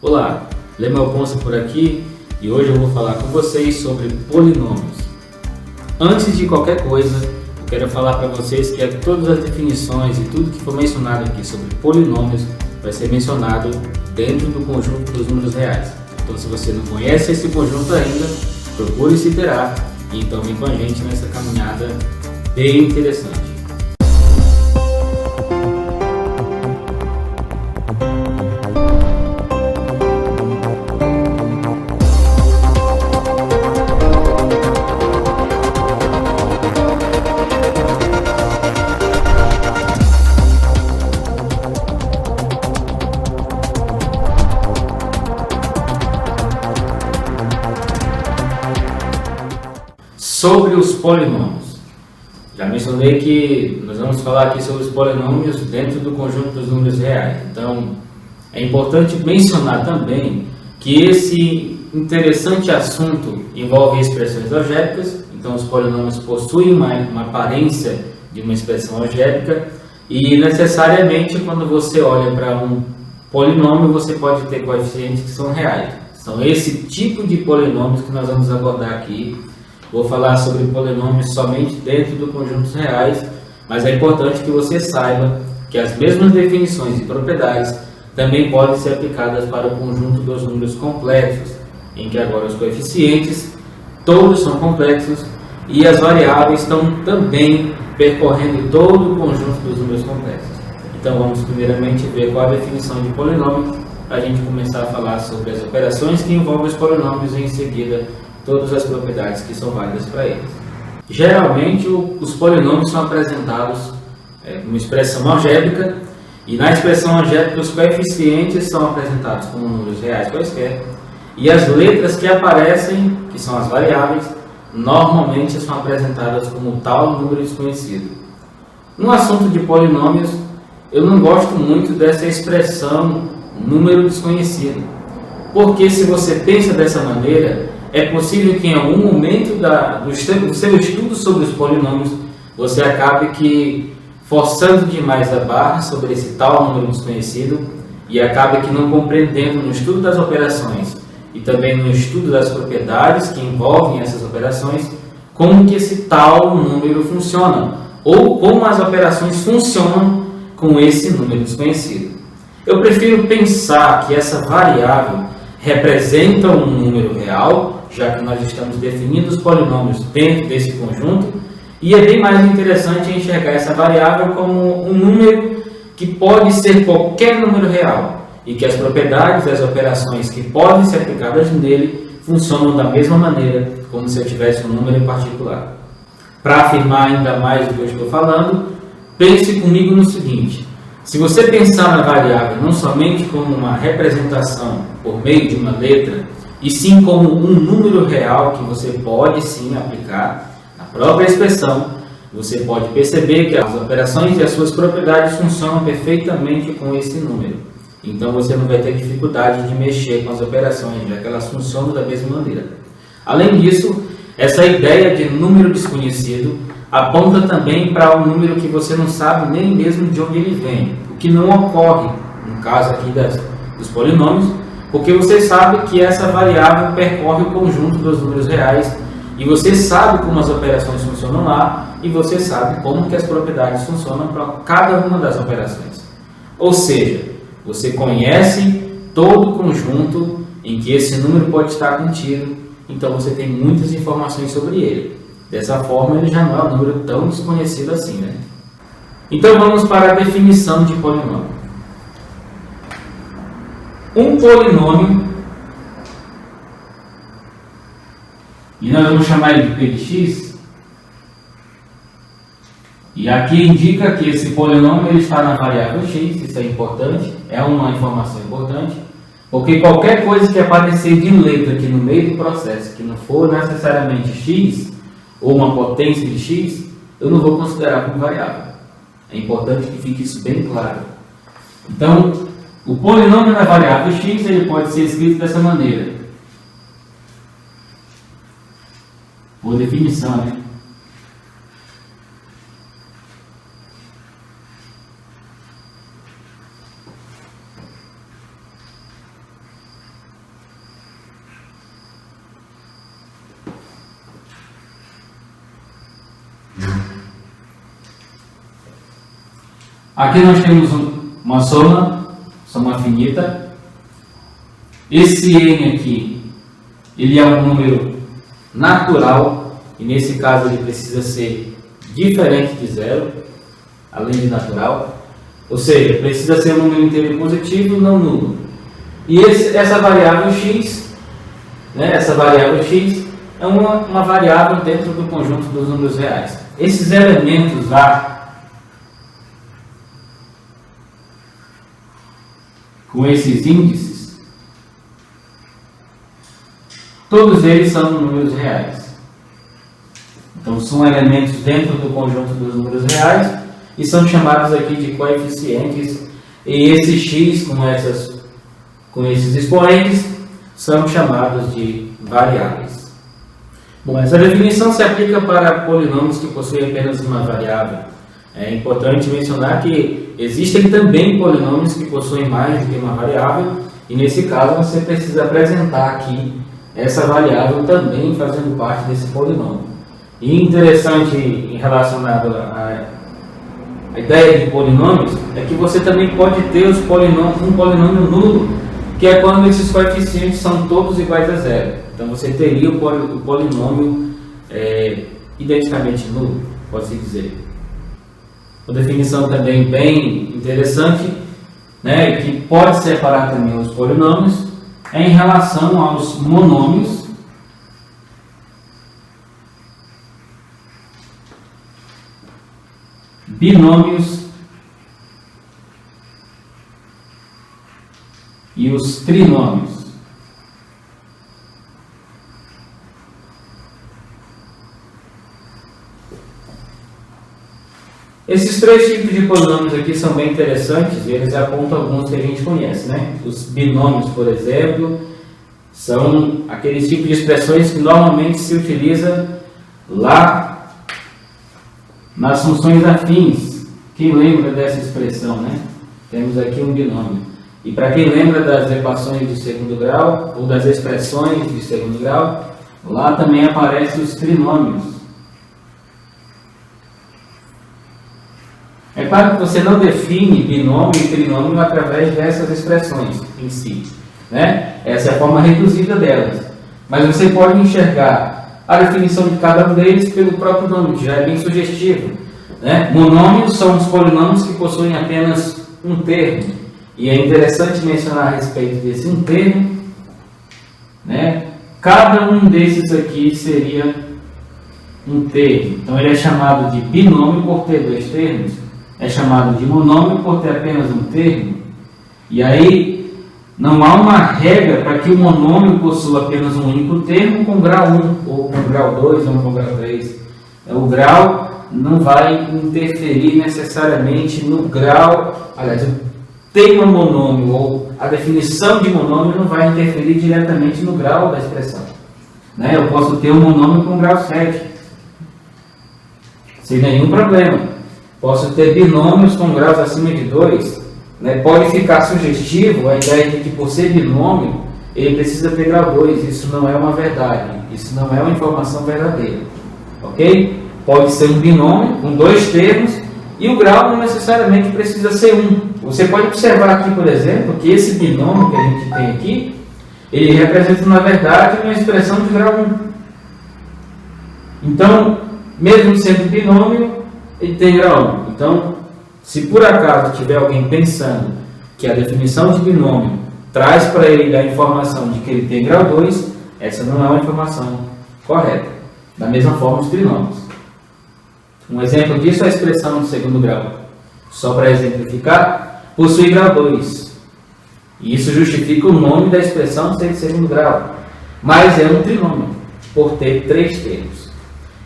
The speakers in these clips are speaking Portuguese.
Olá, Lemuel Ponce por aqui e hoje eu vou falar com vocês sobre polinômios. Antes de qualquer coisa, eu quero falar para vocês que todas as definições e tudo que for mencionado aqui sobre polinômios vai ser mencionado dentro do conjunto dos números reais. Então, se você não conhece esse conjunto ainda, procure se inteirar e então vem com a gente nessa caminhada bem interessante. Sobre os polinômios. Já mencionei que nós vamos falar aqui sobre os polinômios dentro do conjunto dos números reais. Então, é importante mencionar também que esse interessante assunto envolve expressões algébricas. Então, os polinômios possuem uma aparência de uma expressão algébrica e, necessariamente, quando você olha para um polinômio, você pode ter coeficientes que são reais. São esse tipo de polinômios que nós vamos abordar aqui. Vou falar sobre polinômios somente dentro do conjuntos reais, mas é importante que você saiba que as mesmas definições e propriedades também podem ser aplicadas para o conjunto dos números complexos, em que agora os coeficientes todos são complexos e as variáveis estão também percorrendo todo o conjunto dos números complexos. Então vamos primeiramente ver qual a definição de polinômio, para a gente começar a falar sobre as operações que envolvem os polinômios e em seguida todas as propriedades que são válidas para eles. Geralmente, os polinômios são apresentados como expressão algébrica, e na expressão algébrica os coeficientes são apresentados como números reais quaisquer, e as letras que aparecem, que são as variáveis, normalmente são apresentadas como tal número desconhecido. No assunto de polinômios, eu não gosto muito dessa expressão número desconhecido, porque se você pensa dessa maneira, é possível que em algum momento do seu estudo sobre os polinômios você acabe que forçando demais a barra sobre esse tal número desconhecido e acabe que não compreendendo no estudo das operações e também no estudo das propriedades que envolvem essas operações como que esse tal número funciona ou como as operações funcionam com esse número desconhecido. Eu prefiro pensar que essa variável representa um número real, já que nós estamos definindo os polinômios dentro desse conjunto, e é bem mais interessante enxergar essa variável como um número que pode ser qualquer número real, e que as propriedades das operações que podem ser aplicadas nele funcionam da mesma maneira, como se eu tivesse um número em particular. Para afirmar ainda mais do que eu estou falando, pense comigo no seguinte: se você pensar na variável não somente como uma representação por meio de uma letra, e sim como um número real que você pode sim aplicar na própria expressão, você pode perceber que as operações e as suas propriedades funcionam perfeitamente com esse número. Então você não vai ter dificuldade de mexer com as operações, já que elas funcionam da mesma maneira. Além disso, essa ideia de número desconhecido aponta também para um número que você não sabe nem mesmo de onde ele vem, o que não ocorre no caso aqui dos polinômios, porque você sabe que essa variável percorre o conjunto dos números reais e você sabe como as operações funcionam lá e você sabe como que as propriedades funcionam para cada uma das operações. Ou seja, você conhece todo o conjunto em que esse número pode estar contido, então você tem muitas informações sobre ele. Dessa forma, ele já não é um número tão desconhecido assim, né? Então vamos para a definição de polinômio. Um polinômio, e nós vamos chamar ele de p de x, e aqui indica que esse polinômio ele está na variável x, isso é importante, é uma informação importante, porque qualquer coisa que aparecer de letra aqui no meio do processo, que não for necessariamente x, ou uma potência de x, eu não vou considerar como variável. É importante que fique isso bem claro. Então, o polinômio na variável x ele pode ser escrito dessa maneira. Por definição, né? Aqui nós temos uma soma finita. Esse n aqui, ele é um número natural, e nesse caso ele precisa ser diferente de zero, além de natural. Ou seja, precisa ser um número inteiro positivo, não nulo. E essa variável x, né, essa variável x é uma variável dentro do conjunto dos números reais. Esses elementos A, com esses índices, todos eles são números reais. Então são elementos dentro do conjunto dos números reais e são chamados aqui de coeficientes, e esse x com esses expoentes são chamados de variáveis. Bom, essa definição se aplica para polinômios que possuem apenas uma variável. É importante mencionar que existem também polinômios que possuem mais do que uma variável, e nesse caso você precisa apresentar aqui essa variável também fazendo parte desse polinômio. E interessante em relacionado à ideia de polinômios é que você também pode ter um polinômio nulo, que é quando esses coeficientes são todos iguais a zero. Então você teria o polinômio identicamente nulo, pode-se dizer. Uma definição também bem interessante, né, que pode separar também os polinômios, é em relação aos monômios binômios e os trinômios. Esses três tipos de polinômios aqui são bem interessantes e eles apontam alguns que a gente conhece, né? Os binômios, por exemplo, são aqueles tipos de expressões que normalmente se utiliza lá nas funções afins. Quem lembra dessa expressão, né? Temos aqui um binômio. E para quem lembra das equações de segundo grau ou das expressões de segundo grau, lá também aparecem os trinômios. É claro que você não define binômio e trinômio através dessas expressões em si, né? Essa é a forma reduzida delas. Mas você pode enxergar a definição de cada um deles pelo próprio nome, que já é bem sugestivo, né? Monômios são os polinômios que possuem apenas um termo. E é interessante mencionar a respeito desse um termo, né? Cada um desses aqui seria um termo. Então ele é chamado de binômio por ter dois termos. É chamado de monômio por ter apenas um termo. E aí não há uma regra para que o monômio possua apenas um único termo com grau 1, ou com grau 2, ou com grau 3. O grau não vai interferir necessariamente no grau, aliás, o tema monômio ou a definição de monômio não vai interferir diretamente no grau da expressão, né? Eu posso ter um monômio com grau 7, sem nenhum problema. Posso ter binômios com graus acima de 2, né? Pode ficar sugestivo a ideia de que por ser binômio, ele precisa ter grau 2. Isso não é uma verdade, isso não é uma informação verdadeira. Ok? Pode ser um binômio com dois termos e o grau não necessariamente precisa ser 1. Você pode observar aqui, por exemplo, que esse binômio que a gente tem aqui, ele representa, na verdade, uma expressão de grau 1. Então, mesmo sendo binômio, ele tem grau 1. Então, se por acaso tiver alguém pensando que a definição de binômio traz para ele a informação de que ele tem grau 2, essa não é uma informação correta. Da mesma forma, os trinômios. Um exemplo disso é a expressão de segundo grau. Só para exemplificar, possui grau 2. E isso justifica o nome da expressão ser de segundo grau. Mas é um trinômio, por ter três termos.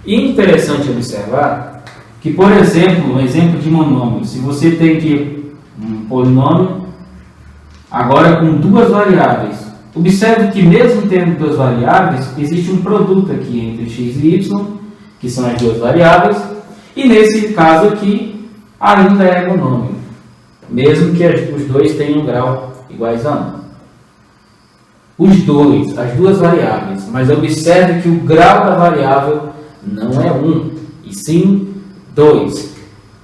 E interessante observar que, por exemplo, um exemplo de monômio, se você tem aqui um polinômio, agora com duas variáveis, observe que mesmo tendo duas variáveis, existe um produto aqui entre x e y, que são as duas variáveis, e nesse caso aqui, ainda é monômio, mesmo que os dois tenham um grau iguais a 1. Os dois, as duas variáveis, mas observe que o grau da variável não é 1, e sim 2.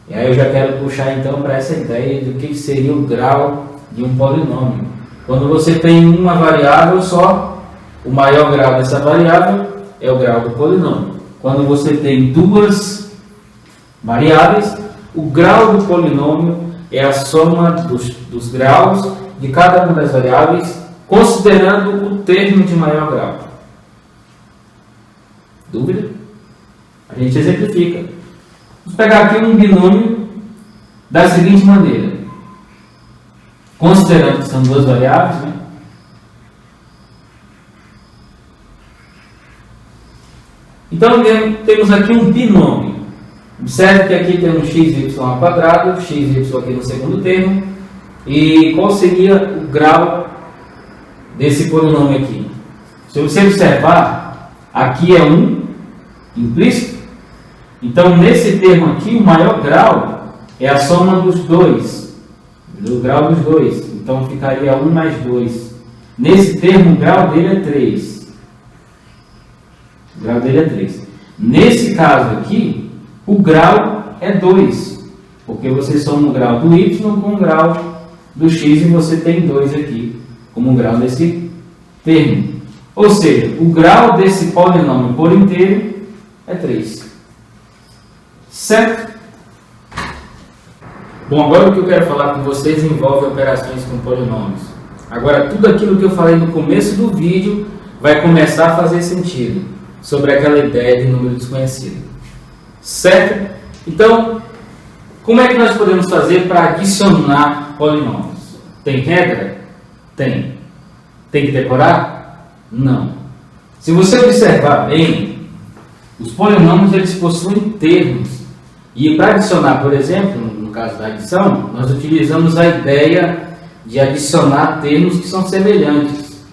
E aí eu já quero puxar então para essa ideia do que seria o grau de um polinômio. Quando você tem uma variável só, o maior grau dessa variável é o grau do polinômio. Quando você tem duas variáveis, o grau do polinômio é a soma dos graus de cada uma das variáveis, considerando o termo de maior grau. Dúvida? A gente exemplifica. Vamos pegar aqui um binômio da seguinte maneira. Considerando que são duas variáveis, né? Então, temos aqui um binômio. Observe que aqui temos xy ao quadrado, xy aqui no segundo termo. E qual seria o grau desse polinômio aqui? Se você observar, aqui é 1 implícito. Então, nesse termo aqui, o maior grau é a soma dos dois. Do grau dos dois. Então, ficaria 1 mais 2. Nesse termo, o grau dele é 3. O grau dele é 3. Nesse caso aqui, o grau é 2. Porque você soma o grau do y com o grau do x e você tem 2 aqui, como grau desse termo. Ou seja, o grau desse polinômio por inteiro é 3. Certo? Bom, agora o que eu quero falar com vocês envolve operações com polinômios. Agora, tudo aquilo que eu falei no começo do vídeo vai começar a fazer sentido sobre aquela ideia de número desconhecido. Certo? Então, como é que nós podemos fazer para adicionar polinômios? Tem regra? Tem. Tem que decorar? Não. Se você observar bem, os polinômios eles possuem termos. E para adicionar, por exemplo, no caso da adição, nós utilizamos a ideia de adicionar termos que são semelhantes.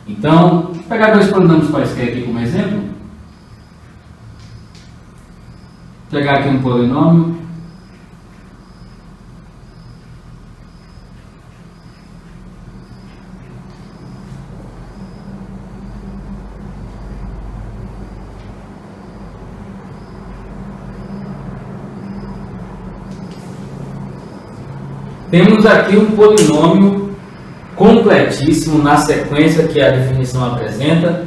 Então, vou pegar dois polinômios quaisquer aqui como exemplo. Vou pegar aqui um polinômio. Temos aqui um polinômio completíssimo na sequência que a definição apresenta,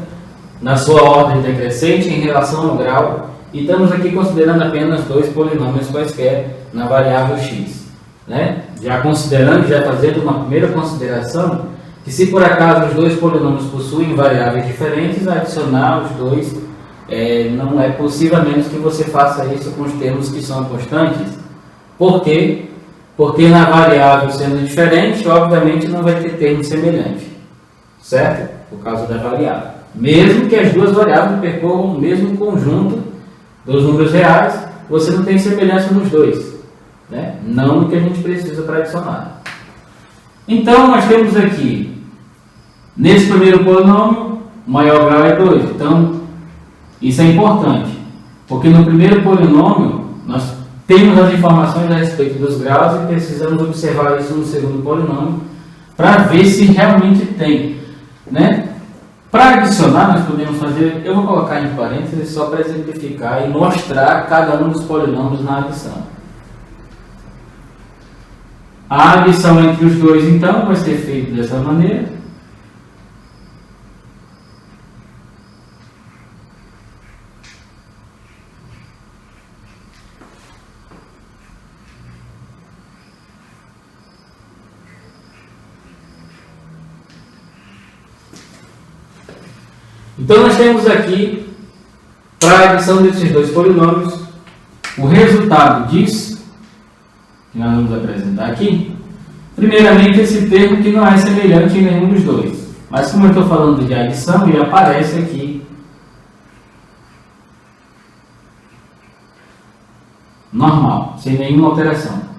na sua ordem decrescente em relação ao grau, e estamos aqui considerando apenas dois polinômios quaisquer na variável x. Né? Já considerando, já fazendo uma primeira consideração, que se por acaso os dois polinômios possuem variáveis diferentes, adicionar os dois não é possível, a menos que você faça isso com os termos que são constantes. Por quê? Porque na variável sendo diferente, obviamente não vai ter termo semelhante, certo? Por causa da variável. Mesmo que as duas variáveis percorram o mesmo conjunto dos números reais, você não tem semelhança nos dois, né? Não no que a gente precisa para adicionar. Então, nós temos aqui, nesse primeiro polinômio, o maior grau é 2. Então, isso é importante, porque no primeiro polinômio, nós temos as informações a respeito dos graus e precisamos observar isso no segundo polinômio para ver se realmente tem, né? Para adicionar, nós podemos fazer, eu vou colocar em parênteses só para exemplificar e mostrar cada um dos polinômios na adição. A adição entre os dois, então, vai ser feita dessa maneira. Então, nós temos aqui, para a adição desses dois polinômios, o resultado disso, que nós vamos apresentar aqui, primeiramente esse termo que não é semelhante em nenhum dos dois. Mas como eu estou falando de adição, ele aparece aqui, normal, sem nenhuma alteração.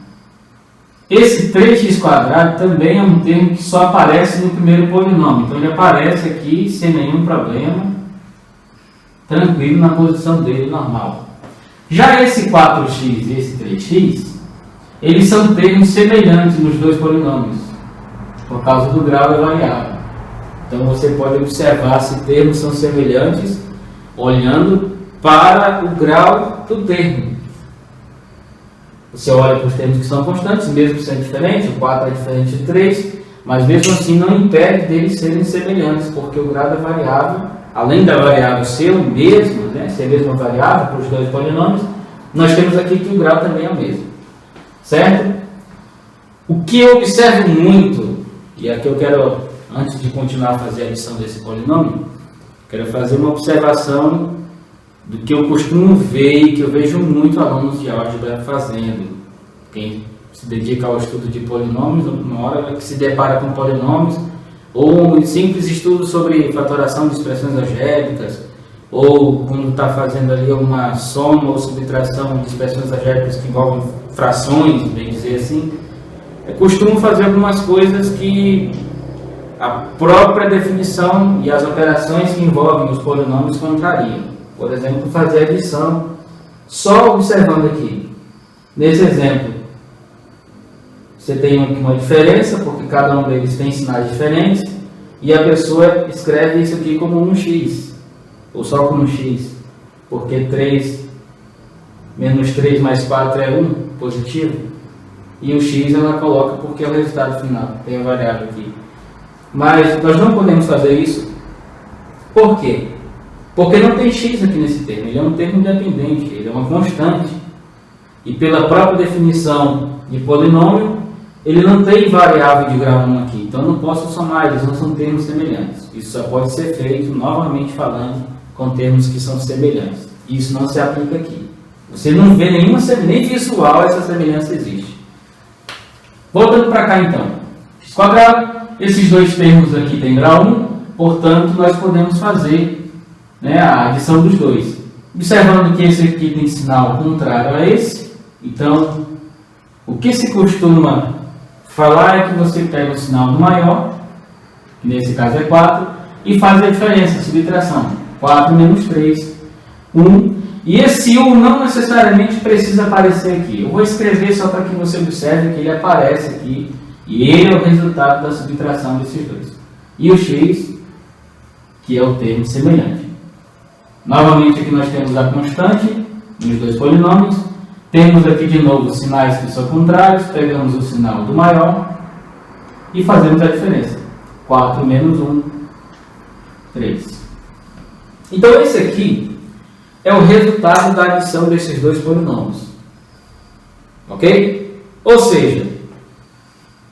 Esse 3x² também é um termo que só aparece no primeiro polinômio. Então, ele aparece aqui sem nenhum problema, tranquilo na posição dele normal. Já esse 4x e esse 3x, eles são termos semelhantes nos dois polinômios, por causa do grau da variável. Então, você pode observar se termos são semelhantes olhando para o grau do termo. Você olha para os termos que são constantes, mesmo sendo diferente, o 4 é diferente de 3, mas mesmo assim não impede deles serem semelhantes, porque o grau da variável, além da variável ser o mesmo, né, ser a mesma variável para os dois polinômios, nós temos aqui que o grau também é o mesmo. Certo? O que eu observo muito, e aqui eu quero, antes de continuar a fazer a adição desse polinômio, quero fazer uma observação do que eu costumo ver e que eu vejo muito alunos de álgebra fazendo. Quem se dedica ao estudo de polinômios, uma hora que se depara com polinômios, ou um simples estudo sobre fatoração de expressões algébricas, ou quando está fazendo ali uma soma ou subtração de expressões algébricas que envolvem frações, bem dizer assim, eu costumo fazer algumas coisas que a própria definição e as operações que envolvem os polinômios contrariam. Por exemplo, fazer adição só observando aqui. Nesse exemplo, você tem aqui uma diferença, porque cada um deles tem sinais diferentes, e a pessoa escreve isso aqui como um x, ou só como um x, porque 3 menos 3 mais 4 é 1, positivo, e o x ela coloca porque é o resultado final, tem a variável aqui. Mas nós não podemos fazer isso. Por quê? Porque não tem x aqui nesse termo, ele é um termo independente, ele é uma constante. E pela própria definição de polinômio, ele não tem variável de grau 1 aqui, então eu não posso somar, eles não são termos semelhantes. Isso só pode ser feito, novamente falando, com termos que são semelhantes. Isso não se aplica aqui. Você não vê nenhuma semelhança, nem visual essa semelhança existe. Voltando para cá então. X quadrado, esses dois termos aqui têm grau 1, portanto nós podemos fazer, né, a adição dos dois. Observando que esse aqui tem sinal contrário a esse, então o que se costuma falar é que você pega o sinal do maior, que nesse caso é 4, e faz a diferença, a subtração. 4 menos 3, 1. E esse 1 não necessariamente precisa aparecer aqui. Eu vou escrever só para que você observe que ele aparece aqui. E ele é o resultado da subtração desses dois. E o x, que é o termo semelhante. Novamente aqui nós temos a constante nos dois polinômios. Temos aqui de novo sinais que são contrários. Pegamos o sinal do maior e fazemos a diferença. 4 menos 1, 3. Então esse aqui é o resultado da adição desses dois polinômios. Ok? Ou seja,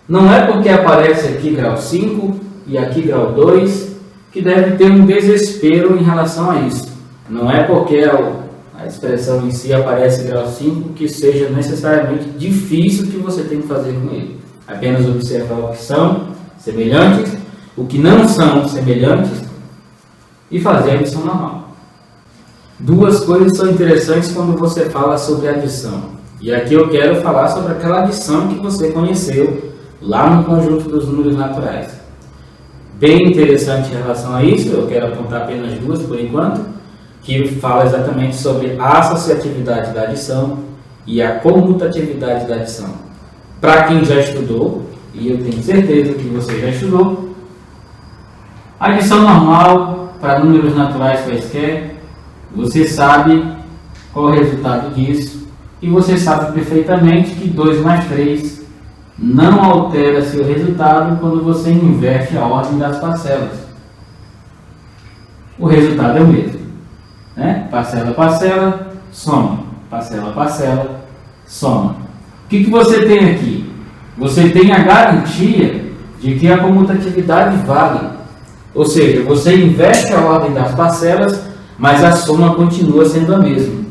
não é porque aparece aqui grau 5 e aqui grau 2 que deve ter um desespero em relação a isso. Não é porque a expressão em si aparece grau 5 que seja necessariamente difícil que você tem que fazer com ele. Apenas observar o que são semelhantes, o que não são semelhantes e fazer a adição normal. Duas coisas são interessantes quando você fala sobre adição. E aqui eu quero falar sobre aquela adição que você conheceu lá no conjunto dos números naturais. Bem interessante em relação a isso, eu quero apontar apenas duas por enquanto, que fala exatamente sobre a associatividade da adição e a comutatividade da adição. Para quem já estudou, e eu tenho certeza que você já estudou, a adição normal para números naturais quaisquer, você sabe qual é o resultado disso e você sabe perfeitamente que 2 mais 3 não altera seu resultado quando você inverte a ordem das parcelas. O resultado é o mesmo, né? Parcela, parcela, soma. Parcela, parcela, soma. O que você tem aqui? Você tem a garantia de que a comutatividade vale. Ou seja, você inverte a ordem das parcelas, mas a soma continua sendo a mesma.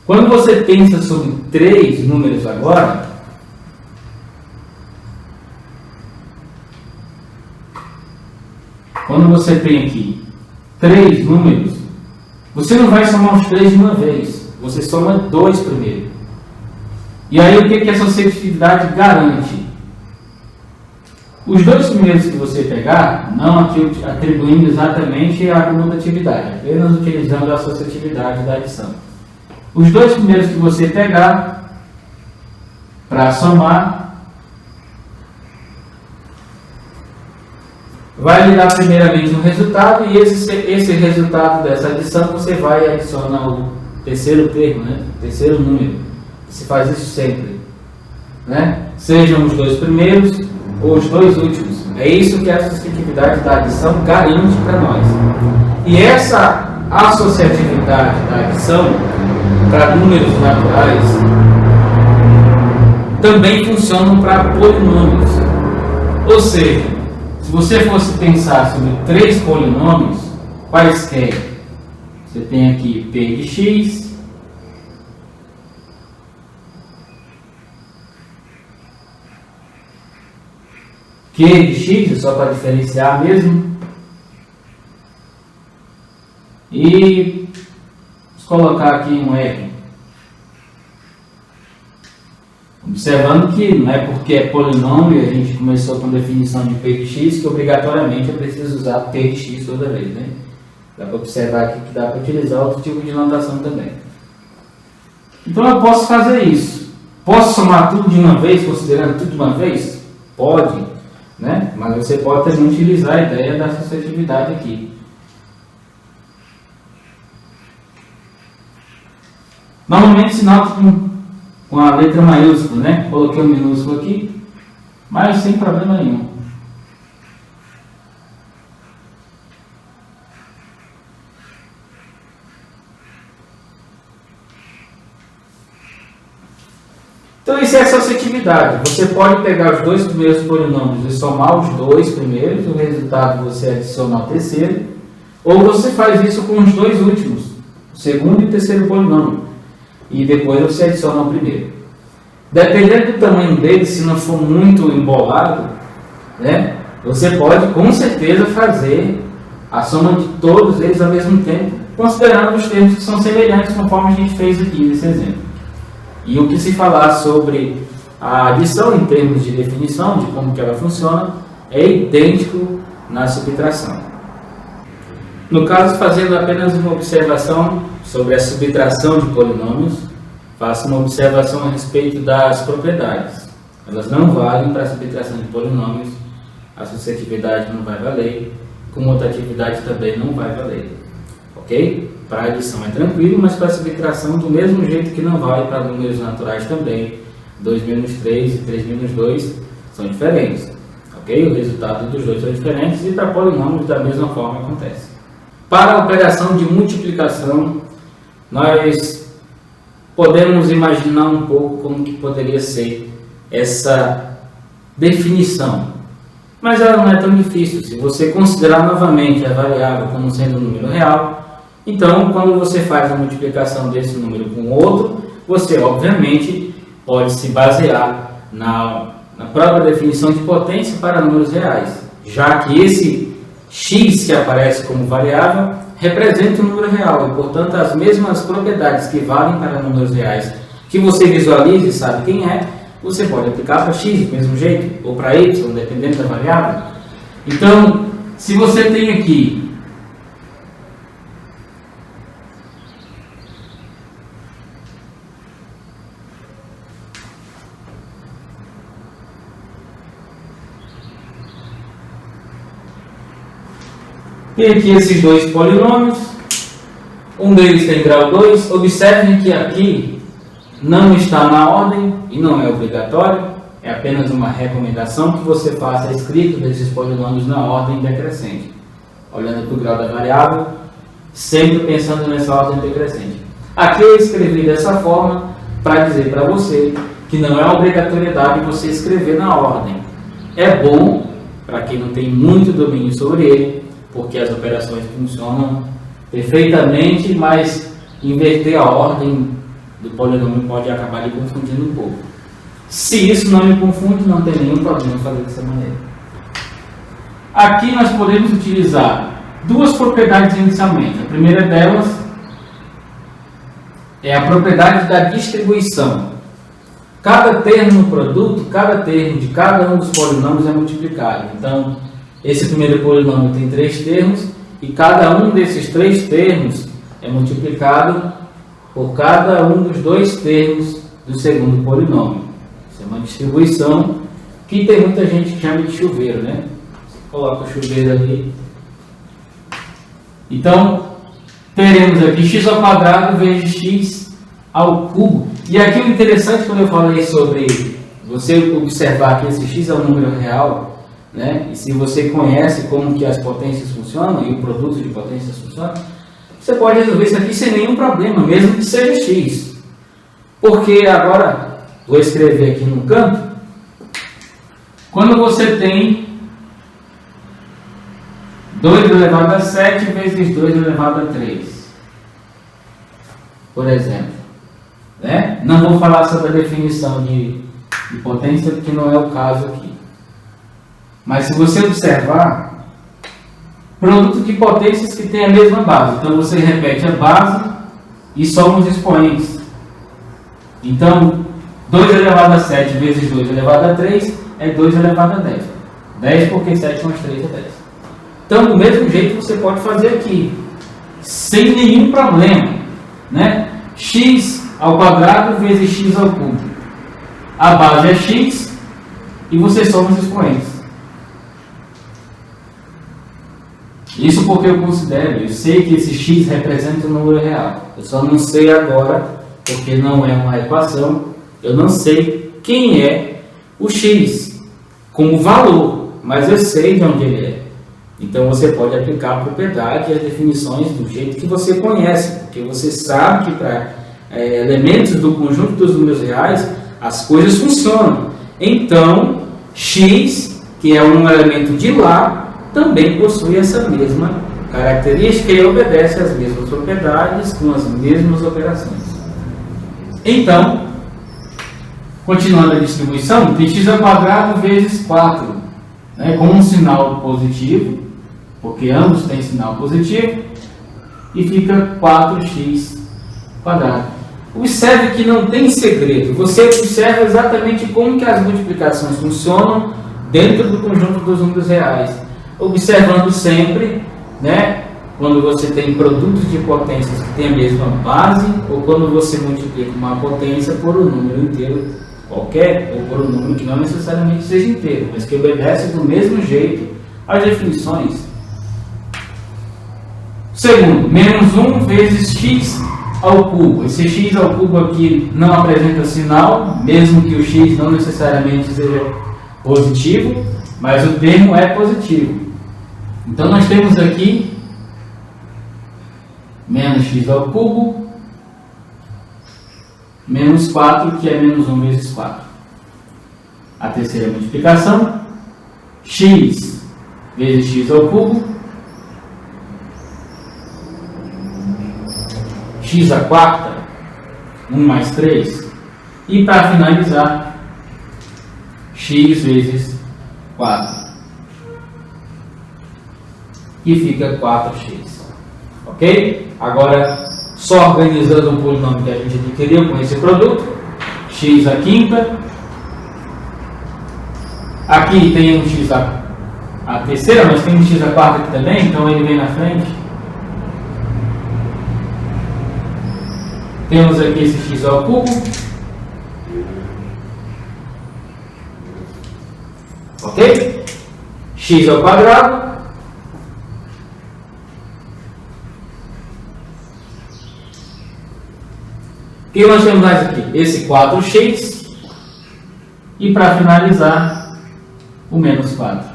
Quando você pensa sobre 3 números agora, quando você tem aqui 3 números, você não vai somar os 3 de uma vez, você soma 2 primeiro. E aí o que a associatividade garante? Os 2 primeiros que você pegar, não aqui atribuindo exatamente a comutatividade, apenas utilizando a associatividade da adição. Os 2 primeiros que você pegar para somar, vai lhe dar primeiramente um resultado, e esse resultado dessa adição você vai adicionar o terceiro termo, né? O terceiro número. Você faz isso sempre. né? Sejam os dois primeiros ou os dois últimos. É isso que a associatividade da adição garante para nós. E essa associatividade da adição para números naturais também funciona para polinômios. Ou seja, se você fosse pensar sobre 3 polinômios, quaisquer, você tem aqui P de x, Q de x, só para diferenciar mesmo, e vamos colocar aqui um R. Observando que não é porque é polinômio, a gente começou com definição de P de x, que obrigatoriamente eu preciso usar P de x toda vez, né? Dá para observar aqui que dá para utilizar outro tipo de notação também. Então eu posso fazer isso. Posso somar tudo de uma vez, considerando tudo de uma vez? Pode, né? Mas você pode também utilizar a ideia da associatividade aqui. Normalmente se nota com a letra maiúscula, né? Coloquei o minúsculo aqui, mas sem problema nenhum. Então isso é associatividade. Você pode pegar os dois primeiros polinômios e somar os dois primeiros, o resultado você adiciona ao terceiro, ou você faz isso com os dois últimos, o segundo e o terceiro polinômio, e depois você adiciona ao primeiro. Dependendo do tamanho dele, se não for muito embolado, né, você pode com certeza fazer a soma de todos eles ao mesmo tempo, considerando os termos que são semelhantes, conforme a gente fez aqui nesse exemplo. E o que se falar sobre a adição em termos de definição, de como que ela funciona, é idêntico na subtração. No caso, fazendo apenas uma observação sobre a subtração de polinômios, faço uma observação a respeito das propriedades. Elas não valem para a subtração de polinômios, a associatividade não vai valer, comutatividade também não vai valer. Ok? Para a adição é tranquilo, mas para a subtração, do mesmo jeito que não vale para números naturais também, 2 menos 3 e 3 menos 2 são diferentes. Ok? O resultado dos dois são diferentes e para polinômios da mesma forma acontece. Para a operação de multiplicação, nós podemos imaginar um pouco como que poderia ser essa definição. Mas ela não é tão difícil. Se você considerar novamente a variável como sendo um número real, então quando você faz a multiplicação desse número com outro, você obviamente pode se basear na própria definição de potência para números reais, já que esse x que aparece como variável representa um número real e, portanto, as mesmas propriedades que valem para números reais que você visualize e sabe quem é, você pode aplicar para x do mesmo jeito, ou para y, dependendo da variável. Então, se você tem aqui esses dois polinômios, um deles tem grau 2, observem que aqui não está na ordem e não é obrigatório, é apenas uma recomendação que você faça a escrita desses polinômios na ordem decrescente, olhando para o grau da variável, sempre pensando nessa ordem decrescente. Aqui eu escrevi dessa forma para dizer para você que não é obrigatoriedade você escrever na ordem. É bom para quem não tem muito domínio sobre ele, porque as operações funcionam perfeitamente, mas inverter a ordem do polinômio pode acabar lhe confundindo um pouco. Se isso não me confunde, não tem nenhum problema fazer dessa maneira. Aqui nós podemos utilizar duas propriedades inicialmente. A primeira delas é a propriedade da distribuição. Cada termo no produto, cada termo de cada um dos polinômios é multiplicado. Então, esse primeiro polinômio tem 3 termos e cada um desses 3 termos é multiplicado por cada um dos 2 termos do segundo polinômio. Isso é uma distribuição que tem muita gente que chama de chuveiro, né? Você coloca o chuveiro ali. Então, teremos aqui x ao quadrado vezes x ao cubo. E aqui o interessante quando eu falei sobre você observar que esse x é um número real, né? E se você conhece como que as potências funcionam e o produto de potências funciona, você pode resolver isso aqui sem nenhum problema, mesmo que seja x. Porque agora, vou escrever aqui no canto, quando você tem 2 elevado a 7 vezes 2 elevado a 3, por exemplo, né? Não vou falar sobre a definição de potência, porque não é o caso aqui. Mas se você observar, produto de potências que tem a mesma base. Então você repete a base e soma os expoentes. Então, 2 elevado a 7 vezes 2 elevado a 3 é 2 elevado a 10. 10 porque 7 mais 3 é 10. Então, do mesmo jeito você pode fazer aqui, sem nenhum problema, né? X ao quadrado vezes x ao cubo. A base é x e você soma os expoentes. Isso porque eu sei que esse x representa um número real. Eu só não sei agora, porque não é uma equação, eu não sei quem é o x como valor, mas eu sei de onde ele é. Então você pode aplicar a propriedade e as definições do jeito que você conhece, porque você sabe que para elementos do conjunto dos números reais, as coisas funcionam. Então, x, que é um elemento de lá, também possui essa mesma característica e obedece às mesmas propriedades com as mesmas operações. Então, continuando a distribuição, tem x ao quadrado vezes 4, né, com um sinal positivo, porque ambos têm sinal positivo, e fica 4x quadrado. Observe que não tem segredo, você observa exatamente como que as multiplicações funcionam dentro do conjunto dos números reais. Observando sempre, né, quando você tem produtos de potências que têm a mesma base, ou quando você multiplica uma potência por um número inteiro qualquer, ou por um número que não necessariamente seja inteiro, mas que obedece do mesmo jeito às definições. Segundo, menos 1 vezes x ao cubo. Esse x ao cubo aqui não apresenta sinal, mesmo que o x não necessariamente seja positivo, mas o termo é positivo. Então nós temos aqui menos x ao cubo, menos 4, que é menos 1 vezes 4. A terceira multiplicação, x vezes x ao cubo, x à quarta, 1 mais 3, e para finalizar, x vezes 4. E fica 4x. Ok? Agora, só organizando o polinômio que a gente adquiriu com esse produto, x à quinta. Aqui tem um x à terceira, mas tem um x à quarta aqui também, então ele vem na frente. Temos aqui esse x ao cubo. Ok? X ao quadrado. O que nós temos mais aqui? Esse 4x. E para finalizar, o menos 4.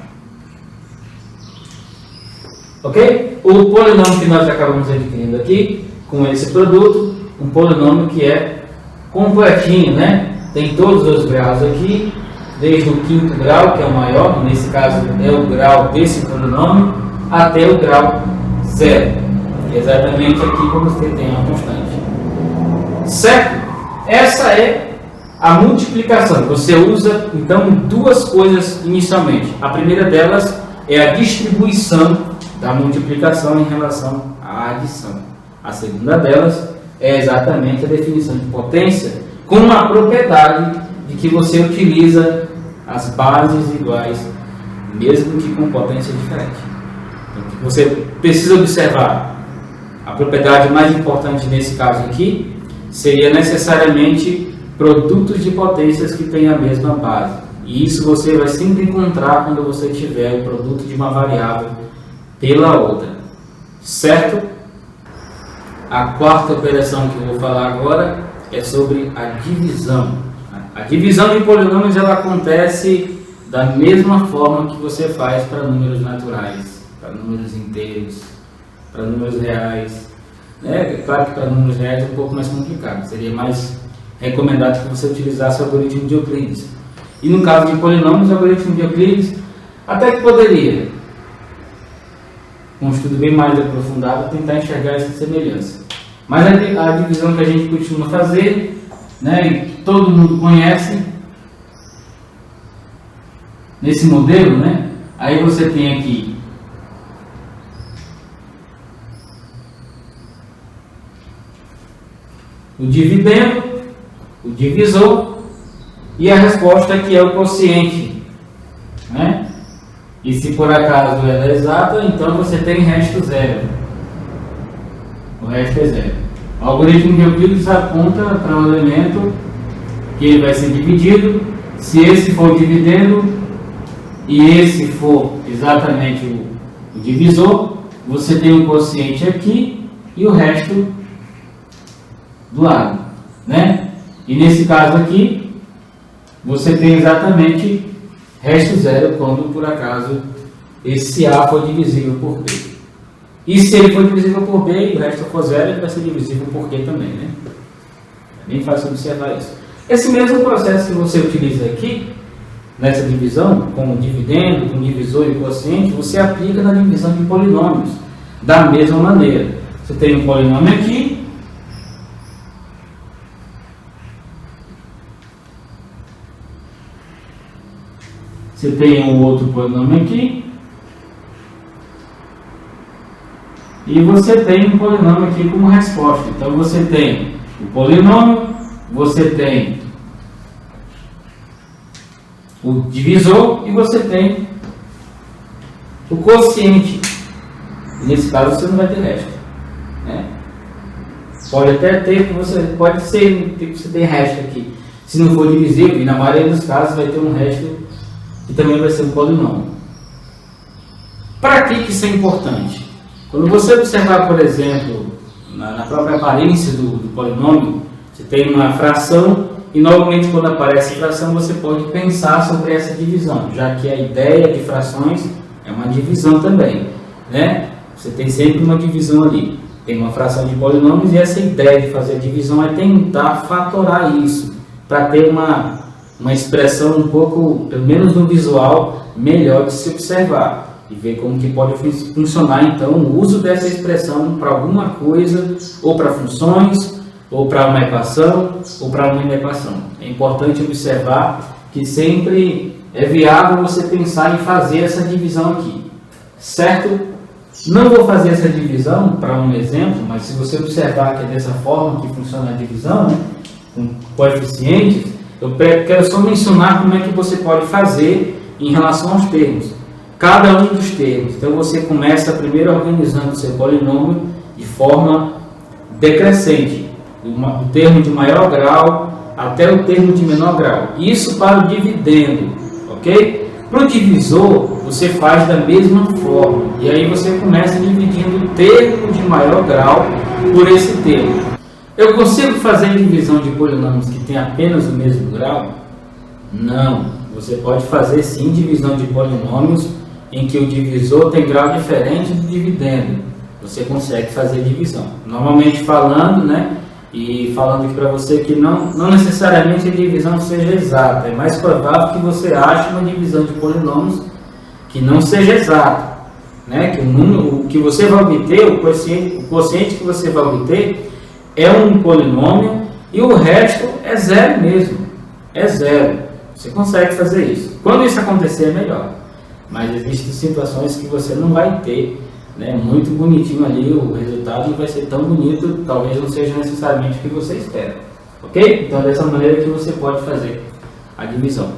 Ok? O polinômio que nós acabamos adquirindo aqui, com esse produto, um polinômio que é completinho, né? Tem todos os graus aqui, desde o quinto grau, que é o maior, nesse caso é o grau desse polinômio, até o grau 0. Exatamente aqui como você tem uma constante. Certo? Essa é a multiplicação. Você usa, então, duas coisas inicialmente. A primeira delas é a distribuição da multiplicação em relação à adição. A segunda delas é exatamente a definição de potência com a propriedade de que você utiliza as bases iguais, mesmo que com potência diferente. Então, você precisa observar a propriedade mais importante nesse caso aqui seria necessariamente produtos de potências que têm a mesma base. E isso você vai sempre encontrar quando você tiver o produto de uma variável pela outra. Certo? A quarta operação que eu vou falar agora é sobre a divisão. A divisão de polinômios ela acontece da mesma forma que você faz para números naturais, para números inteiros, para números reais. É claro que para números reais é um pouco mais complicado, seria mais recomendado que você utilizasse o algoritmo de Euclides. E no caso de polinômios, o algoritmo de Euclides até que poderia, com um estudo bem mais aprofundado, tentar enxergar essa semelhança. Mas a divisão que a gente costuma fazer, né, e que todo mundo conhece, nesse modelo, né, aí você tem aqui o dividendo, o divisor e a resposta que é o quociente, né? E se por acaso ela é exata, então você tem resto zero. O resto é zero. O algoritmo de Euclides aponta para um elemento que ele vai ser dividido. Se esse for o dividendo e esse for exatamente o divisor, você tem um quociente aqui e o resto do lado, né? E nesse caso aqui, você tem exatamente resto zero quando por acaso esse A for divisível por B. E se ele for divisível por B e o resto for zero, ele vai ser divisível por Q também, né? É bem fácil observar isso. Esse mesmo processo que você utiliza aqui, nessa divisão, com o dividendo, com o divisor e o quociente, você aplica na divisão de polinômios, da mesma maneira. Você tem um polinômio aqui, você tem um outro polinômio aqui, e você tem um polinômio aqui como resposta. Então você tem o polinômio, você tem o divisor e você tem o quociente. Nesse caso você não vai ter resto, né? Pode até ter, pode ser que você tenha resto aqui. Se não for divisível, e na maioria dos casos vai ter um resto que também vai ser um polinômio. Para que isso é importante? Quando você observar, por exemplo, na própria aparência do polinômio, você tem uma fração e normalmente quando aparece fração você pode pensar sobre essa divisão, já que a ideia de frações é uma divisão também, né? Você tem sempre uma divisão ali, tem uma fração de polinômios e essa ideia de fazer a divisão é tentar fatorar isso, para ter uma expressão um pouco, pelo menos no visual, melhor de se observar e ver como que pode funcionar então o uso dessa expressão para alguma coisa, ou para funções, ou para uma equação, ou para uma inequação. É importante observar que sempre é viável você pensar em fazer essa divisão aqui, certo? Não vou fazer essa divisão para um exemplo, mas se você observar que é dessa forma que funciona a divisão, né, com coeficientes, eu quero só mencionar como é que você pode fazer em relação aos termos. Cada um dos termos. Então você começa primeiro organizando o seu polinômio de forma decrescente, do termo de maior grau até o termo de menor grau. Isso para o dividendo, ok? Para o divisor, você faz da mesma forma. E aí você começa dividindo o termo de maior grau por esse termo. Eu consigo fazer divisão de polinômios que tem apenas o mesmo grau? Não. Você pode fazer sim divisão de polinômios em que o divisor tem grau diferente do dividendo. Você consegue fazer divisão. Normalmente falando, né? E falando aqui para você que não necessariamente a divisão seja exata. É mais provável que você ache uma divisão de polinômios que não seja exata, né? Que o número que você vai obter, o quociente que você vai obter é um polinômio e o resto é zero mesmo. É zero. Você consegue fazer isso. Quando isso acontecer é melhor. Mas existem situações que você não vai ter, né, muito bonitinho ali, o resultado não vai ser tão bonito, talvez não seja necessariamente o que você espera, ok? Então dessa maneira que você pode fazer a divisão.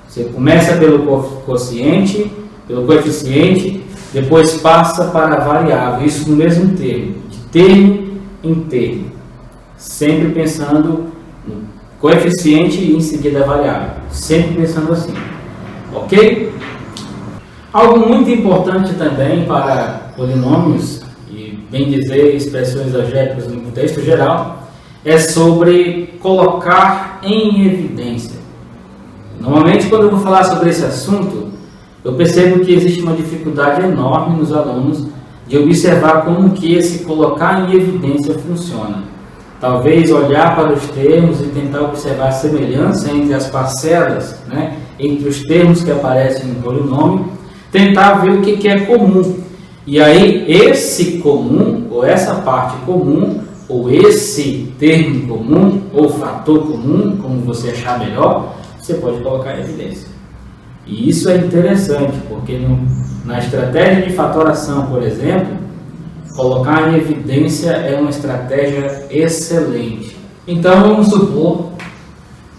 Você começa pelo quociente, pelo coeficiente, depois passa para a variável, isso no mesmo termo, de termo em termo, sempre pensando no coeficiente e em seguida a variável, sempre pensando assim, ok? Algo muito importante também para polinômios, e bem dizer expressões algébricas no contexto geral, é sobre colocar em evidência. Normalmente, quando eu vou falar sobre esse assunto, eu percebo que existe uma dificuldade enorme nos alunos de observar como que esse colocar em evidência funciona. Talvez olhar para os termos e tentar observar a semelhança entre as parcelas, né, entre os termos que aparecem no polinômio, tentar ver o que é comum. E aí, esse comum, ou essa parte comum, ou esse termo comum, ou fator comum, como você achar melhor, você pode colocar em evidência. E isso é interessante, porque na estratégia de fatoração, por exemplo, colocar em evidência é uma estratégia excelente. Então, vamos supor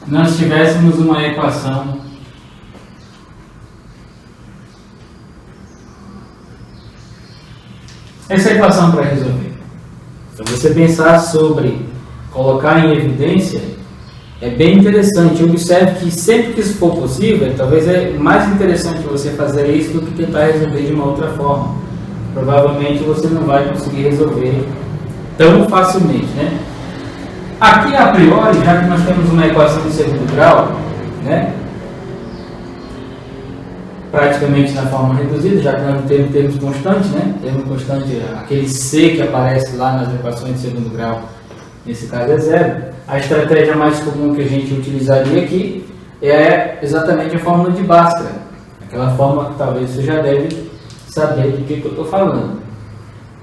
que nós tivéssemos uma equação para resolver. Então, você pensar sobre colocar em evidência é bem interessante. Observe que sempre que isso for possível, talvez é mais interessante você fazer isso do que tentar resolver de uma outra forma. Provavelmente você não vai conseguir resolver tão facilmente, né? Aqui, a priori, já que nós temos uma equação de segundo grau, né, praticamente na forma reduzida, já que nós não temos termos constantes, né? Termo constante, aquele C que aparece lá nas equações de segundo grau, nesse caso é zero. A estratégia mais comum que a gente utilizaria aqui é exatamente a fórmula de Bhaskara, aquela fórmula que talvez você já deve saber do que eu estou falando.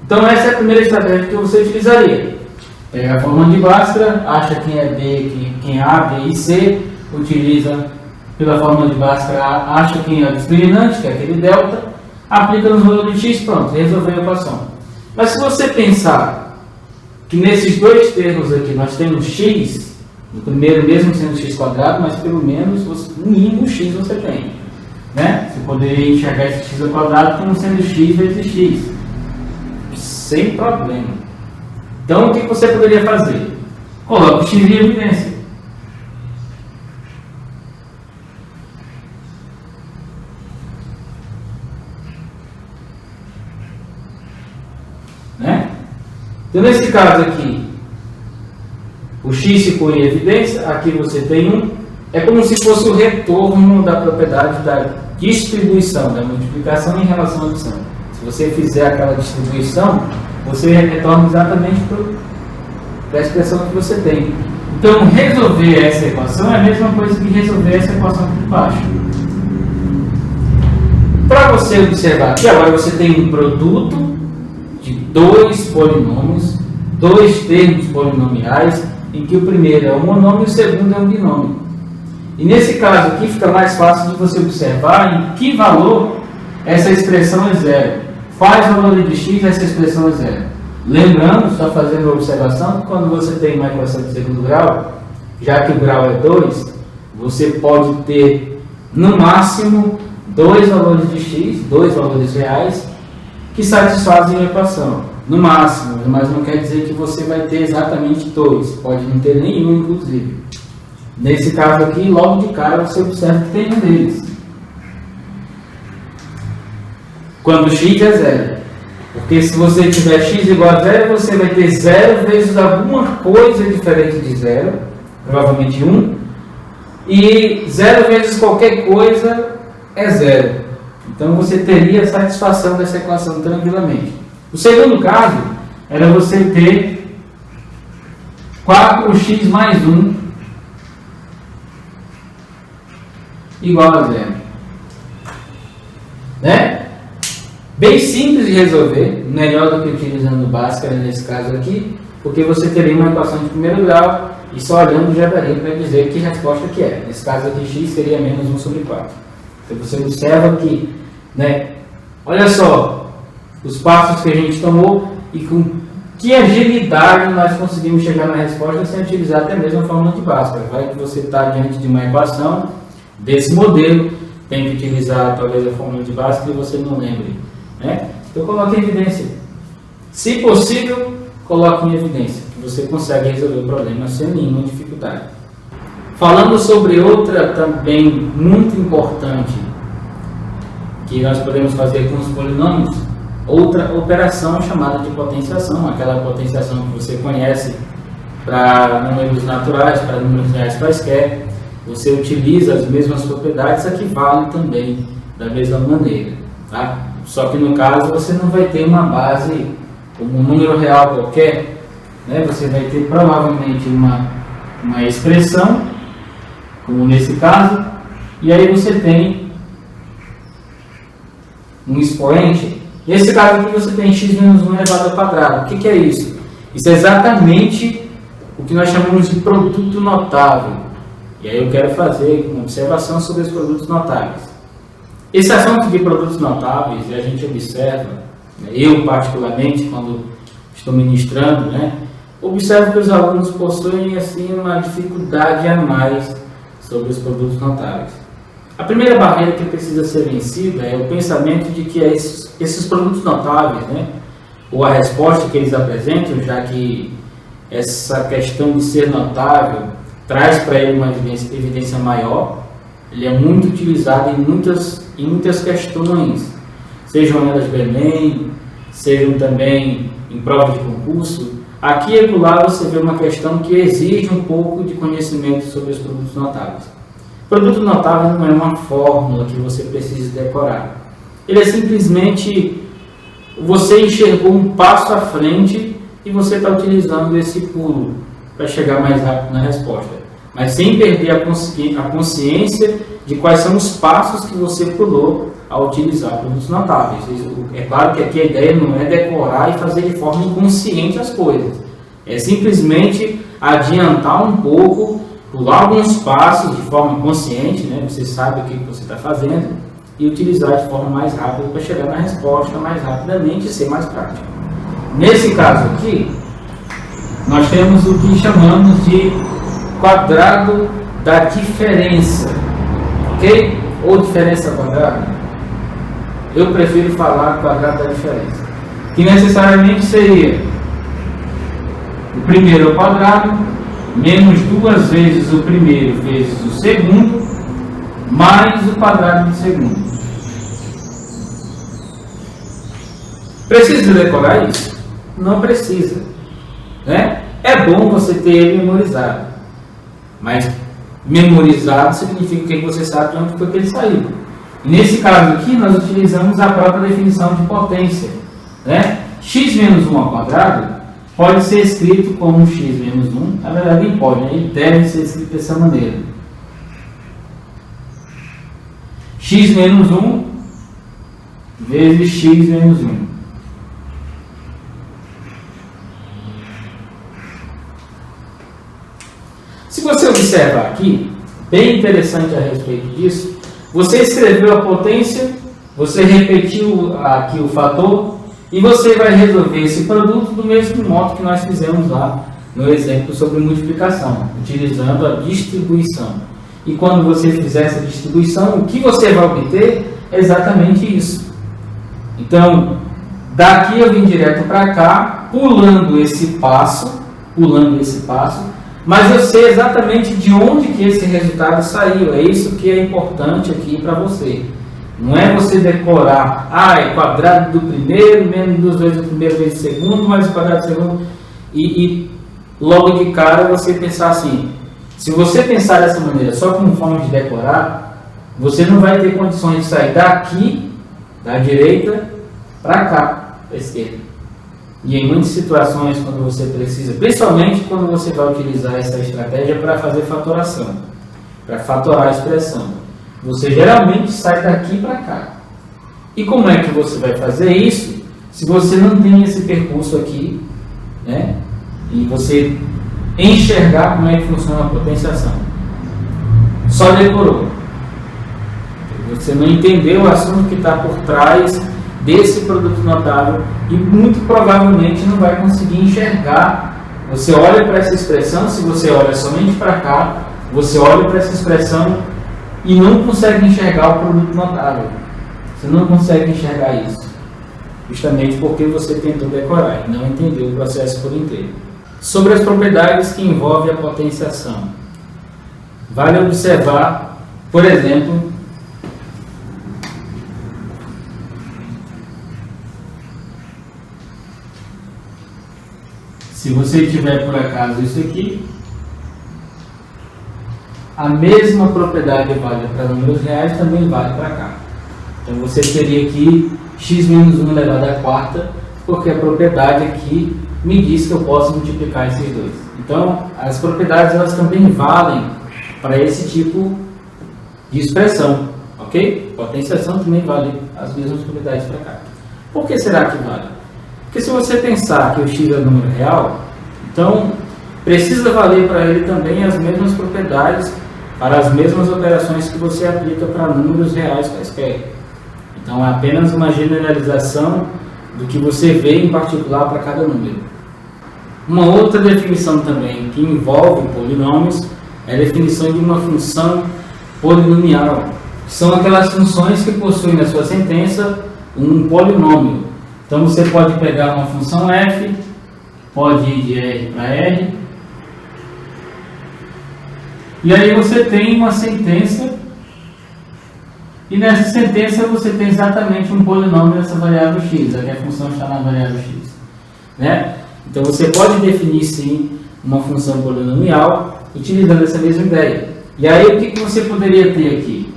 Então, essa é a primeira estratégia que você utilizaria. Pega a fórmula de Bhaskara, acha quem é B, quem é A, B e C, utiliza pela fórmula de Bhaskara, acha quem é o discriminante, que é aquele delta, aplica nos valores de x, pronto, resolveu a equação. Mas se você pensar que nesses dois termos aqui nós temos x, no primeiro mesmo sendo x quadrado, mas pelo menos no mínimo x você tem, né? Você poderia enxergar esse x ao quadrado como sendo x vezes x, sem problema. Então, o que você poderia fazer? Coloque o x em evidência. Né? Então, nesse caso aqui, o x ficou em evidência, aqui você tem 1. É como se fosse o retorno da propriedade da distribuição, da multiplicação em relação à adição. Se você fizer aquela distribuição, você retorna exatamente para a expressão que você tem. Então, resolver essa equação é a mesma coisa que resolver essa equação aqui de baixo. Para você observar aqui, agora você tem um produto de dois polinômios, dois termos polinomiais, em que o primeiro é um monômio e o segundo é um binômio. E nesse caso aqui fica mais fácil de você observar em que valor essa expressão é zero. Quais valores de x essa expressão é zero? Lembrando, só fazendo uma observação, que quando você tem uma equação de segundo grau, já que o grau é 2, você pode ter no máximo dois valores de x, dois valores reais, que satisfazem a equação. No máximo, mas não quer dizer que você vai ter exatamente dois, pode não ter nenhum, inclusive. Nesse caso aqui, logo de cara, você observa que tem um deles. Quando x é zero. Porque se você tiver x igual a zero, você vai ter zero vezes alguma coisa diferente de zero, provavelmente 1, e zero vezes qualquer coisa é zero. Então você teria a satisfação dessa equação tranquilamente. O segundo caso era você ter 4x mais 1 igual a zero. Né? Bem simples de resolver, melhor do que utilizando Bhaskara nesse caso aqui, porque você teria uma equação de primeiro grau e só olhando já daria para dizer que resposta que é. Nesse caso aqui, x seria menos 1 sobre 4. Então você observa que, né, olha só os passos que a gente tomou e com que agilidade nós conseguimos chegar na resposta sem utilizar até mesmo a fórmula de Bhaskara. Vai que você está diante de uma equação desse modelo, tem que utilizar talvez a fórmula de Bhaskara e você não lembre. Né? Então coloque em evidência. Se possível, coloque em evidência que você consegue resolver o problema sem nenhuma dificuldade. Falando sobre outra também muito importante que nós podemos fazer com os polinômios, outra operação chamada de potenciação, aquela potenciação que você conhece para números naturais, para números reais quaisquer. você utiliza as mesmas propriedades, aqui vale também da mesma maneira. Tá? Só que no caso você não vai ter uma base, um número real qualquer, né? Você vai ter provavelmente uma expressão, como nesse caso, e aí você tem um expoente. Nesse caso aqui você tem x menos 1 elevado ao quadrado. O que é isso? Isso é exatamente o que nós chamamos de produto notável. E aí eu quero fazer uma observação sobre os produtos notáveis. Esse assunto de produtos notáveis, a gente observa, né, eu particularmente, quando estou ministrando, né, observo que os alunos possuem assim, uma dificuldade a mais sobre os produtos notáveis. A primeira barreira que precisa ser vencida é o pensamento de que esses produtos notáveis, né, ou a resposta que eles apresentam, já que essa questão de ser notável traz para ele uma evidência maior, ele é muito utilizado em muitas questões, sejam elas do Enem, sejam também em prova de concurso. Aqui e lá você vê uma questão que exige um pouco de conhecimento sobre os produtos notáveis. Produto notável não é uma fórmula que você precisa decorar. Ele é simplesmente você enxergou um passo à frente e você está utilizando esse pulo para chegar mais rápido na resposta, mas sem perder a consciência de quais são os passos que você pulou ao utilizar produtos notáveis. É claro que aqui a ideia não é decorar e fazer de forma inconsciente as coisas, é simplesmente adiantar um pouco, pular alguns passos de forma consciente, né? Você sabe o que você está fazendo e utilizar de forma mais rápida para chegar na resposta mais rapidamente e ser mais prático. Nesse caso aqui, nós temos o que chamamos de quadrado da diferença, ok? Ou diferença quadrada. Eu prefiro falar quadrado da diferença, que necessariamente seria o primeiro ao quadrado, menos 2 vezes o primeiro vezes o segundo, mais o quadrado do segundo. Precisa decorar isso? Não precisa, né? É bom você ter ele memorizado, mas memorizado significa que você sabe de onde foi que ele saiu. E nesse caso aqui nós utilizamos a própria definição de potência, né? X menos 1 ao quadrado pode ser escrito como x menos 1, na verdade nem pode, né? Ele deve ser escrito dessa maneira. X menos 1 vezes x menos 1. Se você observar aqui, bem interessante a respeito disso, você escreveu a potência, você repetiu aqui o fator e você vai resolver esse produto do mesmo modo que nós fizemos lá no exemplo sobre multiplicação, utilizando a distribuição. E quando você fizer essa distribuição, o que você vai obter é exatamente isso. Então, daqui eu vim direto para cá, pulando esse passo, mas eu sei exatamente de onde que esse resultado saiu. É isso que é importante aqui para você. Não é você decorar, é quadrado do primeiro, menos 2 vezes o primeiro vezes o segundo, mais o quadrado do segundo, e logo de cara você pensar assim. Se você pensar dessa maneira, só como forma de decorar, você não vai ter condições de sair daqui, da direita, para cá, para a esquerda. E em muitas situações, quando você precisa, principalmente quando você vai utilizar essa estratégia para fazer fatoração, para fatorar a expressão, você geralmente sai daqui para cá. E como é que você vai fazer isso se você não tem esse percurso aqui, né? E você enxergar como é que funciona a potenciação? Só decorou. Você não entendeu o assunto que está por trás desse produto notável e muito provavelmente não vai conseguir enxergar. Você olha para essa expressão, se você olha somente para cá, você olha para essa expressão e não consegue enxergar o produto notável. Você não consegue enxergar isso, justamente porque você tentou decorar e não entendeu o processo por inteiro. Sobre as propriedades que envolvem a potenciação, vale observar, por exemplo, se você tiver por acaso isso aqui, a mesma propriedade válida para números reais também vale para cá. Então você teria aqui x menos 1 elevado à quarta, porque a propriedade aqui me diz que eu posso multiplicar esses dois. Então as propriedades elas também valem para esse tipo de expressão, ok? Potenciação também vale as mesmas propriedades para cá. Por que será que vale? Porque se você pensar que o x é número real, então precisa valer para ele também as mesmas propriedades para as mesmas operações que você aplica para números reais quaisquer. Então é apenas uma generalização do que você vê em particular para cada número. Uma outra definição também que envolve polinômios é a definição de uma função polinomial. São aquelas funções que possuem na sua sentença um polinômio. Então você pode pegar uma função f, pode ir de R para R, e aí você tem uma sentença, e nessa sentença você tem exatamente um polinômio nessa variável x, aqui a função está na variável x, né? Então você pode definir sim uma função polinomial utilizando essa mesma ideia. E aí o que você poderia ter aqui?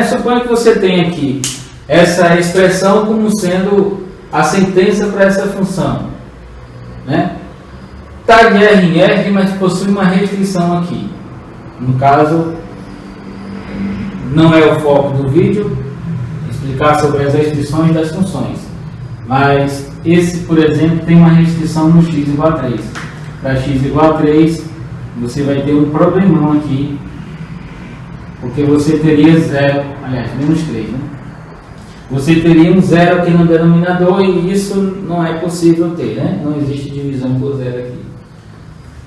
Suponha que você tem aqui essa expressão como sendo a sentença para essa função, né? Está de R em R, mas possui uma restrição aqui. No caso, não é o foco do vídeo explicar sobre as restrições das funções, mas esse, por exemplo, tem uma restrição no x igual a 3. Para x igual a 3, você vai ter um problemão aqui, porque você teria 0, aliás, menos 3, né? Você teria um 0 aqui no denominador e isso não é possível ter, né? Não existe divisão por 0 aqui.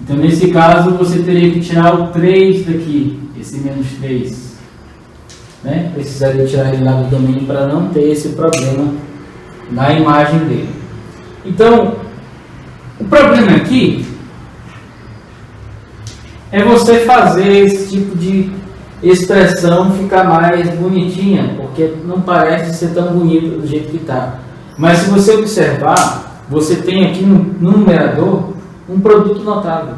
Então, nesse caso, você teria que tirar o 3 daqui, esse menos 3, né? Precisaria tirar ele lá do domínio para não ter esse problema na imagem dele. Então, o problema aqui é você fazer esse tipo de expressão ficar mais bonitinha, porque não parece ser tão bonito do jeito que está. Mas se você observar, você tem aqui no numerador um produto notável.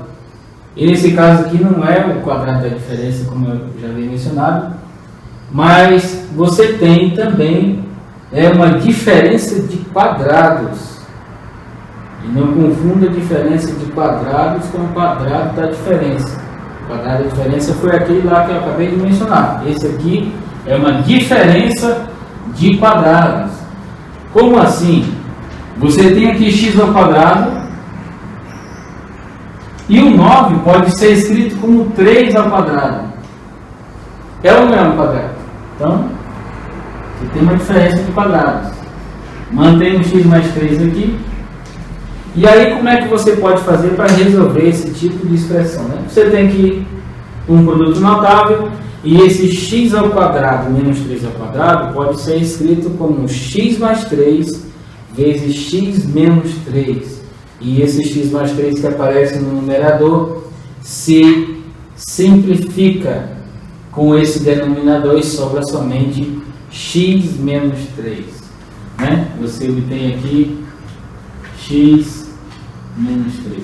E nesse caso aqui não é o quadrado da diferença, como eu já havia mencionado, mas você tem também uma diferença de quadrados. E não confunda a diferença de quadrados com o quadrado da diferença. O quadrado da diferença foi aquele lá que eu acabei de mencionar. Esse aqui é uma diferença de quadrados. Como assim? Você tem aqui x ao quadrado e o 9 pode ser escrito como 3 ao quadrado. É ou não é um quadrado? Então, você tem uma diferença de quadrados. Mantém o x mais 3 aqui. E aí, como é que você pode fazer para resolver esse tipo de expressão, né? Você tem que um produto notável e esse x ao quadrado menos 3 ao quadrado pode ser escrito como x mais 3 vezes x menos 3. E esse x mais 3 que aparece no numerador se simplifica com esse denominador e sobra somente x menos 3. Né? Você obtém aqui x menos 3.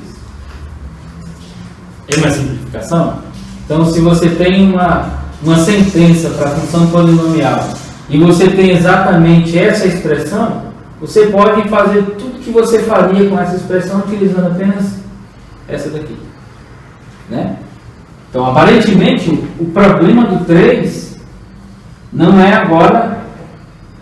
É uma simplificação? Então, se você tem uma sentença para a função polinomial e você tem exatamente essa expressão, você pode fazer tudo que você faria com essa expressão utilizando apenas essa daqui. Né? Então, aparentemente, o problema do 3 não é agora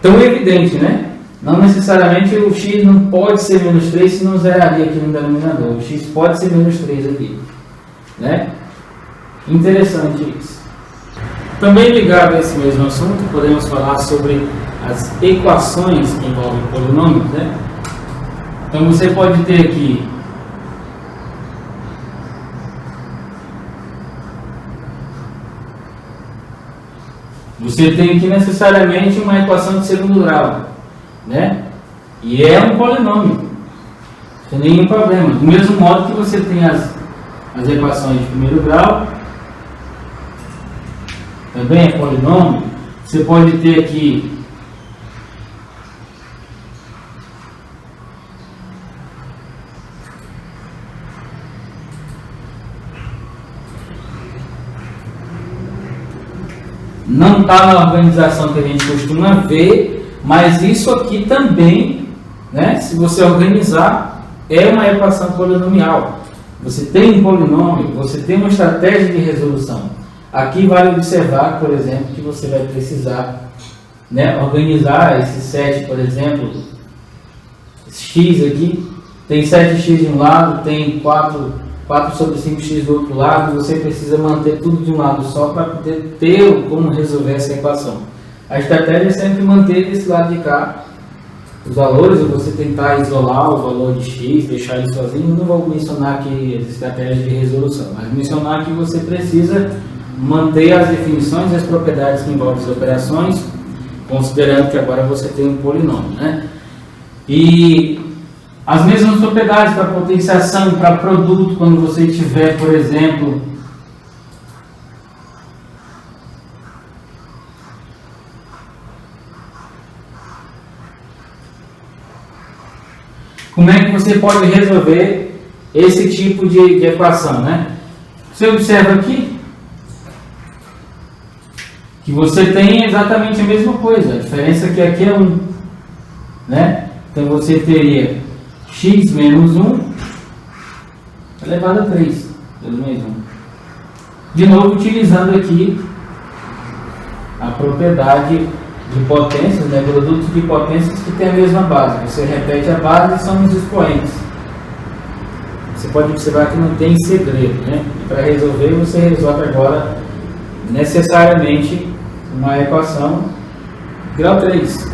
tão evidente, né? Não necessariamente o x não pode ser menos 3, senão zeraria aqui no denominador. O x pode ser menos 3 aqui. Né? Interessante isso. Também ligado a esse mesmo assunto, podemos falar sobre as equações que envolvem polinômios. Né? Então você pode ter aqui necessariamente uma equação de segundo grau. Né? E é um polinômio, sem nenhum problema. Do mesmo modo que você tem as equações de primeiro grau, também é polinômio, Você pode ter aqui não está na organização que a gente costuma ver, mas isso aqui também, né, se você organizar, é uma equação polinomial. Você tem um polinômio, você tem uma estratégia de resolução. Aqui vale observar, por exemplo, que você vai precisar, né, organizar esse 7, por exemplo, x aqui, tem 7x de um lado, tem 4 sobre 5x do outro lado, você precisa manter tudo de um lado só para poder ter como resolver essa equação. A estratégia é sempre manter desse lado de cá os valores, ou você tentar isolar o valor de x, deixar ele sozinho. Não vou mencionar aqui as estratégias de resolução, mas mencionar que você precisa manter as definições e as propriedades que envolvem as operações, considerando que agora você tem um polinômio, né? E as mesmas propriedades para potenciação e para produto, quando você tiver, por exemplo, como é que você pode resolver esse tipo de equação, né? Você observa aqui que você tem exatamente a mesma coisa, a diferença é que aqui é 1, né? Então você teria x menos 1 elevado a 3, menos 1. De novo, utilizando aqui a propriedade de potências, né? Produtos de potências que tem a mesma base. Você repete a base e são os expoentes. Você pode observar que não tem segredo, né? E para resolver, você resolve agora necessariamente uma equação grau 3.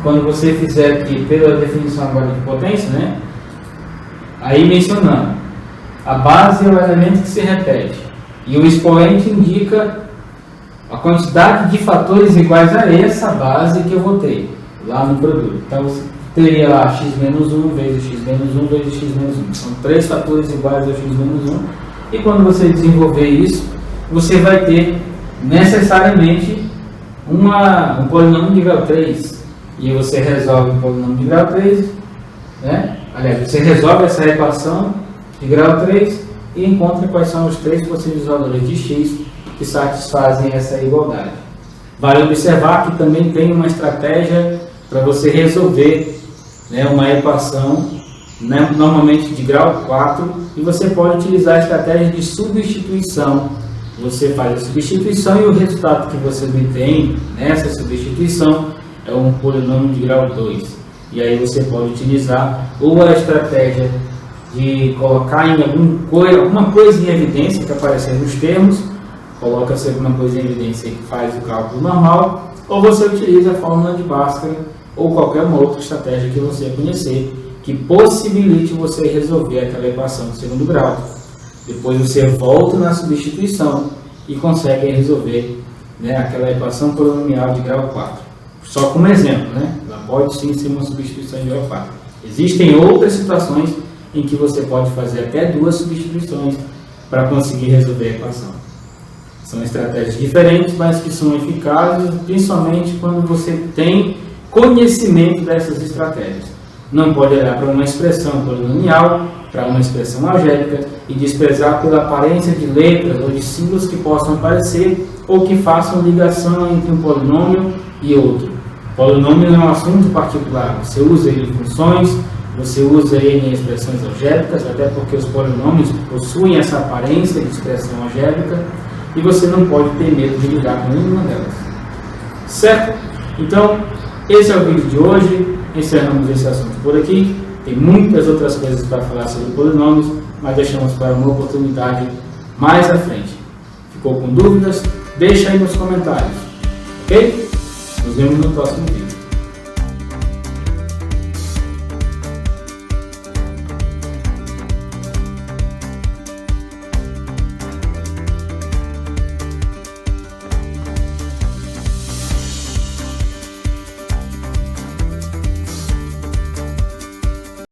Quando você fizer aqui pela definição agora de potência, né? Aí mencionando, a base é o elemento que se repete e o expoente indica a quantidade de fatores iguais a essa base que eu vou ter lá no produto. Então você teria lá x menos 1 vezes x menos 1 vezes x menos 1. São 3 fatores iguais a x menos 1. E quando você desenvolver isso, você vai ter necessariamente um polinômio de grau 3. E você resolve o polinômio de grau 3, né? Aliás, você resolve essa equação de grau 3 e encontra quais são os 3 possíveis valores de x que satisfazem essa igualdade. Vale observar que também tem uma estratégia para você resolver, né, uma equação, né, normalmente de grau 4, e você pode utilizar a estratégia de substituição. Você faz a substituição e o resultado que você obtém nessa substituição é um polinômio de grau 2. E aí você pode utilizar ou a estratégia de colocar em alguma coisa em evidência que aparecer nos termos, coloca-se alguma coisa em evidência e faz o cálculo normal, ou você utiliza a fórmula de Bhaskara ou qualquer uma outra estratégia que você conhecer, que possibilite você resolver aquela equação de segundo grau. Depois você volta na substituição e consegue resolver, né, aquela equação polinomial de grau 4. Só como exemplo, né? Ela pode sim ser uma substituição de grau 4. Existem outras situações em que você pode fazer até 2 substituições para conseguir resolver a equação. São estratégias diferentes, mas que são eficazes, principalmente quando você tem conhecimento dessas estratégias. Não pode olhar para uma expressão polinomial, para uma expressão algébrica e desprezar pela aparência de letras ou de símbolos que possam aparecer ou que façam ligação entre um polinômio e outro. Polinômio é um assunto particular. Você usa ele em funções, você usa ele em expressões algébricas, até porque os polinômios possuem essa aparência de expressão algébrica, e você não pode ter medo de lidar com nenhuma delas. Certo? Então, esse é o vídeo de hoje. Encerramos esse assunto por aqui. Tem muitas outras coisas para falar sobre polinômios, mas deixamos para uma oportunidade mais à frente. Ficou com dúvidas? Deixa aí nos comentários. Ok? Nos vemos no próximo vídeo.